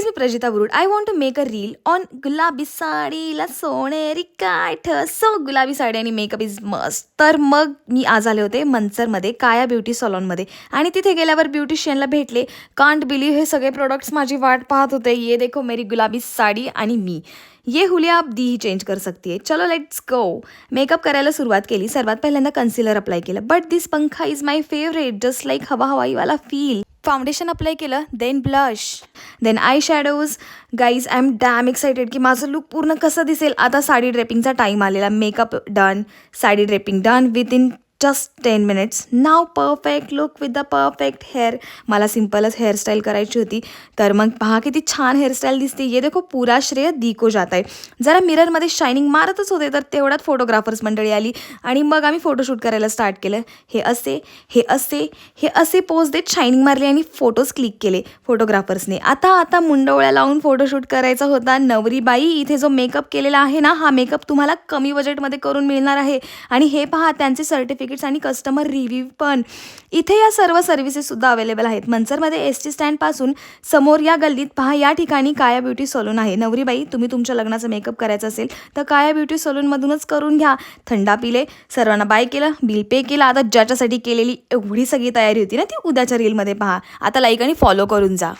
Guys मी Prajita Burud. I want to make a reel on गुलाबी साडीला सोनेरी काठ. सो गुलाबी साडी आणि मेकअप इज मस्ट. तर मग मी आज आले होते मंचरमध्ये काया ब्युटी सॉलॉनमध्ये आणि तिथे गेल्यावर ब्युटिशियनला भेटले. कांट बिलीव्ह हे सगळे प्रोडक्ट्स माझी वाट पाहत होते. ये देखो मेरी गुलाबी साडी आणि मी. ये हुलिया आप दी ही चेंज कर सकती है. चलो लेट्स गो. मेकअप करायला सुरुवात केली. सर्वात पहिल्यांदा कन्सिलर अप्लाय केलं. बट दिस पंखा is my favourite. Just like हवा हवाईवाला फील. फाउंडेशन अप्लाय केलं. Then blush. Then eyeshadows. Guys I am damn excited की माझं लुक पूर्ण कसं दिसेल. आता साडी ड्रेपिंगचा टाईम आलेला. Makeup done. Sari draping done with in just 10 minutes. नाव perfect look with the perfect hair. मला सिम्पलच हेअरस्टाईल करायची होती. तर मग पहा किती छान हेअरस्टाईल दिसते. ये देखो पुरा श्रेय दी को जात आहे. जरा मिररमध्ये शायनिंग मारतच होते तर तेवढ्यात फोटोग्राफर्स मंडळी आली आणि मग आम्ही फोटोशूट करायला स्टार्ट केलं. हे असे पोज देत शायनिंग मारली आणि फोटोज क्लिक केले फोटोग्राफर्सने. आता मुंडवळ्या लावून फोटोशूट करायचा होता. नवरीबाई इथे जो मेकअप केलेला आहे ना, हा मेकअप तुम्हाला कमी बजेटमध्ये करून मिळणार आहे. आणि हे पहा त्यांचे सर्टिफिकेट्स आणि कस्टमर रिव्ह्यू पण. इथे या सर्व सर्व्हिसेससुद्धा अवेलेबल आहेत. मंचरमध्ये एसटी स्टँडपासून समोर या गल्लीत पहा, या ठिकाणी काया ब्युटी सलून आहे. नवरीबाई तुम्ही तुमच्या लग्नाचा मेकअप करायचा असेल तर काया ब्युटी सलूनमधूनच करून घ्या. थंडा पिले, सर्वांना बाय केलं, बिल पे केलं. आता ज्याच्यासाठी केलेली एवढी सगळी तयारी होती ना, ती उद्याच्या रीलमध्ये पहा. आता लाईक आणि फॉलो करून जा.